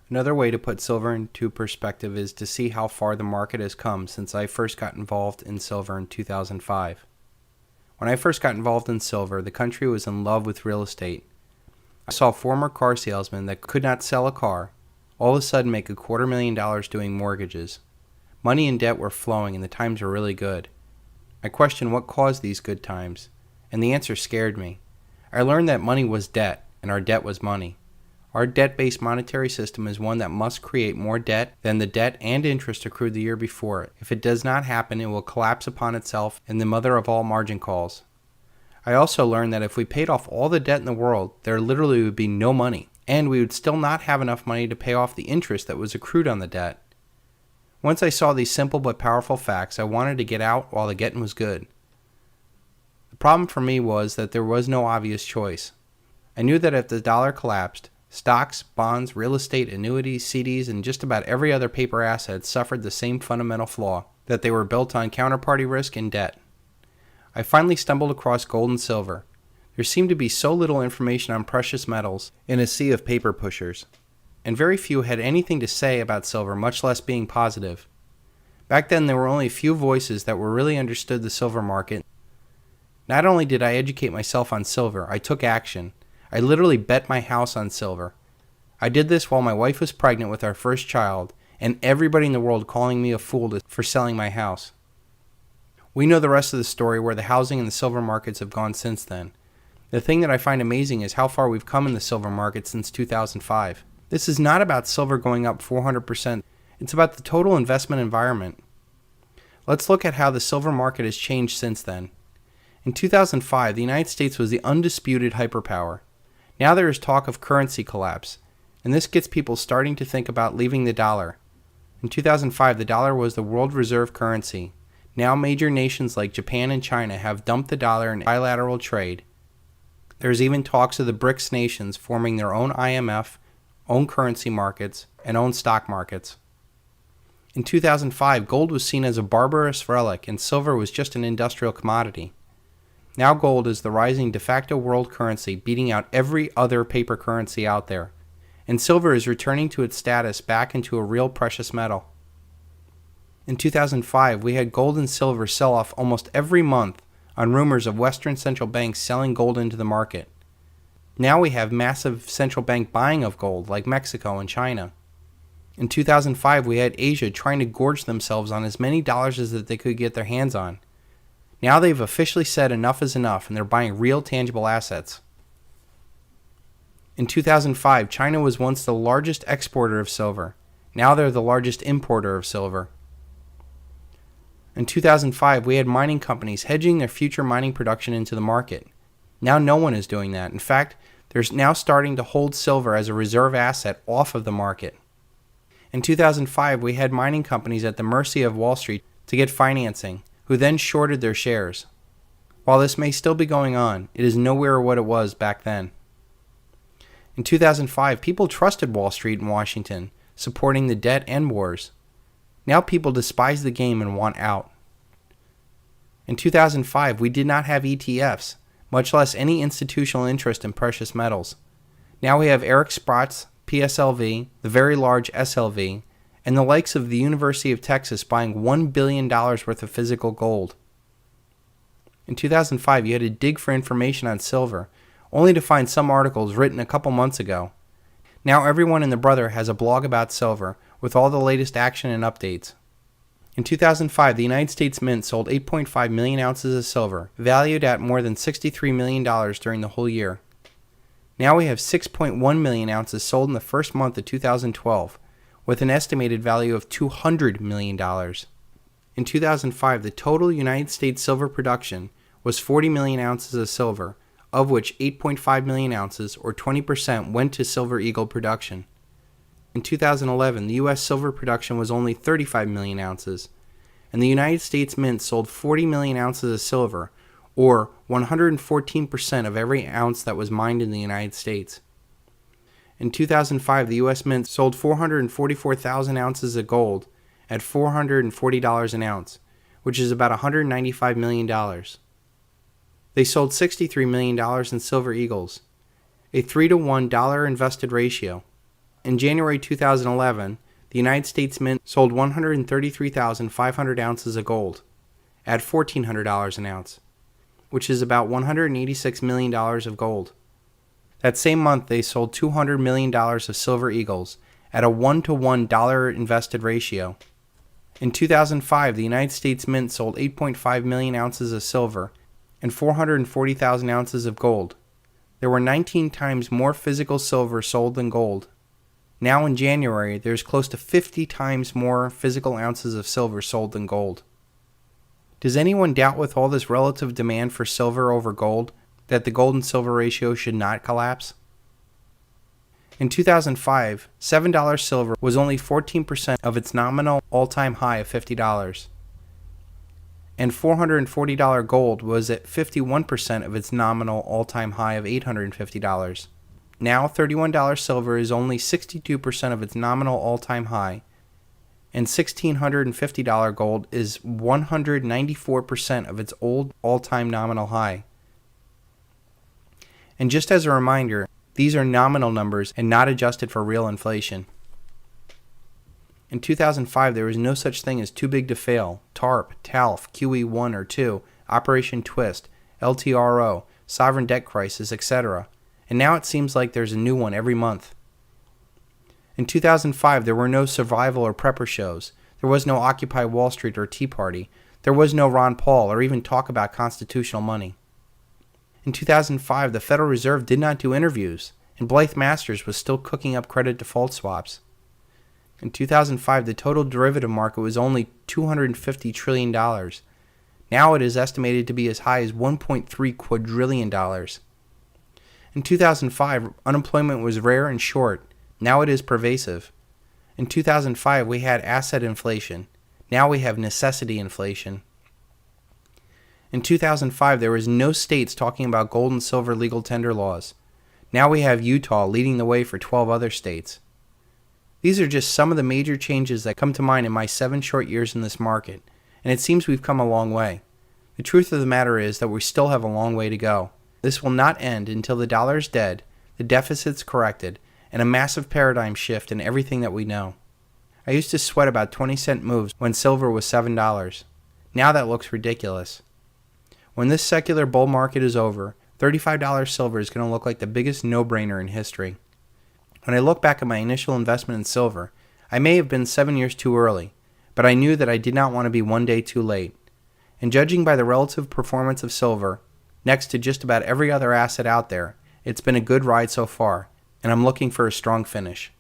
Another way to put silver into perspective is to see how far the market has come since I first got involved in silver in 2005. When I first got involved in silver, the country was in love with real estate. I saw former car salesmen that could not sell a car all of a sudden make $250,000 doing mortgages. Money and debt were flowing and the times were really good. I questioned what caused these good times, and the answer scared me. I learned that money was debt, and our debt was money. Our debt-based monetary system is one that must create more debt than the debt and interest accrued the year before it. If it does not happen, it will collapse upon itself and the mother of all margin calls. I also learned that if we paid off all the debt in the world, there literally would be no money, and we would still not have enough money to pay off the interest that was accrued on the debt. Once I saw these simple but powerful facts, I wanted to get out while the getting was good. The problem for me was that there was no obvious choice. I knew that if the dollar collapsed, stocks, bonds, real estate, annuities, CDs, and just about every other paper asset suffered the same fundamental flaw, that they were built on counterparty risk and debt. I finally stumbled across gold and silver. There seemed to be so little information on precious metals in a sea of paper pushers, and very few had anything to say about silver, much less being positive. Back then, there were only a few voices that were really understood the silver market. Not only did I educate myself on silver, I took action. I literally bet my house on silver. I did this while my wife was pregnant with our first child, and everybody in the world calling me a fool for selling my house. We know the rest of the story, where the housing and the silver markets have gone since then. The thing that I find amazing is how far we've come in the silver market since 2005. This is not about silver going up 400%. It's about the total investment environment. Let's look at how the silver market has changed since then. In 2005, the United States was the undisputed hyperpower. Now there is talk of currency collapse, and this gets people starting to think about leaving the dollar. In 2005, the dollar was the world reserve currency. Now major nations like Japan and China have dumped the dollar in bilateral trade. There's even talks of the BRICS nations forming their own IMF, own currency markets, and own stock markets. In 2005, gold was seen as a barbarous relic, and silver was just an industrial commodity. Now gold is the rising de facto world currency, beating out every other paper currency out there. And silver is returning to its status back into a real precious metal. In 2005, we had gold and silver sell off almost every month on rumors of Western central banks selling gold into the market. Now we have massive central bank buying of gold, like Mexico and China. In 2005, we had Asia trying to gorge themselves on as many dollars as that they could get their hands on. Now they've officially said enough is enough, and they're buying real tangible assets. In 2005, China was once the largest exporter of silver. Now they're the largest importer of silver. In 2005, we had mining companies hedging their future mining production into the market. Now no one is doing that. In fact, they're now starting to hold silver as a reserve asset off of the market. In 2005, we had mining companies at the mercy of Wall Street to get financing, who then shorted their shares. While this may still be going on, it is nowhere what it was back then. In 2005, people trusted Wall Street and Washington, supporting the debt and wars. Now people despise the game and want out. In 2005, we did not have ETFs, much less any institutional interest in precious metals. Now we have Eric Sprott's PSLV, the very large SLV, and the likes of the University of Texas buying $1 billion worth of physical gold. In 2005, you had to dig for information on silver, only to find some articles written a couple months ago. Now everyone and their brother has a blog about silver, with all the latest action and updates. In 2005, the United States Mint sold 8.5 million ounces of silver, valued at more than $63 million during the whole year. Now we have 6.1 million ounces sold in the first month of 2012, with an estimated value of $200 million. In 2005, the total United States silver production was 40 million ounces of silver, of which 8.5 million ounces, or 20%, went to Silver Eagle production. In 2011, the U.S. silver production was only 35 million ounces, and the United States Mint sold 40 million ounces of silver, or 114% of every ounce that was mined in the United States. In 2005, the U.S. Mint sold 444,000 ounces of gold at $440 an ounce, which is about $195 million. They sold $63 million in Silver Eagles, a 3-to-1 dollar invested ratio. In January 2011, the United States Mint sold 133,500 ounces of gold at $1,400 an ounce, which is about $186 million of gold. That same month, they sold $200 million of silver eagles at a 1-to-1 dollar invested ratio. In 2005, the United States Mint sold 8.5 million ounces of silver and 440,000 ounces of gold. There were 19 times more physical silver sold than gold. Now in January, there's close to 50 times more physical ounces of silver sold than gold. Does anyone doubt, with all this relative demand for silver over gold, that the gold and silver ratio should not collapse? In 2005, $7 silver was only 14% of its nominal all-time high of $50, and $440 gold was at 51% of its nominal all-time high of $850. Now, $31 silver is only 62% of its nominal all-time high, and $1,650 gold is 194% of its old all-time nominal high. And just as a reminder, these are nominal numbers and not adjusted for real inflation. In 2005, there was no such thing as too big to fail, TARP, TALF, QE1 or 2, Operation Twist, LTRO, sovereign debt crisis, etc. And now it seems like there's a new one every month. In 2005, there were no survival or prepper shows. There was no Occupy Wall Street or Tea Party. There was no Ron Paul or even talk about constitutional money. In 2005, the Federal Reserve did not do interviews, and Blythe Masters was still cooking up credit default swaps. In 2005, the total derivative market was only $250 trillion. Now it is estimated to be as high as $1.3 quadrillion. In 2005, unemployment was rare and short. Now it is pervasive. In 2005, we had asset inflation. Now we have necessity inflation. In 2005, there was no states talking about gold and silver legal tender laws. Now we have Utah leading the way for 12 other states. These are just some of the major changes that come to mind in my 7 short years in this market, and it seems we've come a long way. The truth of the matter is that we still have a long way to go. This will not end until the dollar is dead, the deficit's corrected, and a massive paradigm shift in everything that we know. I used to sweat about 20-cent moves when silver was $7. Now that looks ridiculous. When this secular bull market is over, $35 silver is going to look like the biggest no-brainer in history. When I look back at my initial investment in silver, I may have been 7 years too early, but I knew that I did not want to be one day too late. And judging by the relative performance of silver, next to just about every other asset out there, it's been a good ride so far, and I'm looking for a strong finish.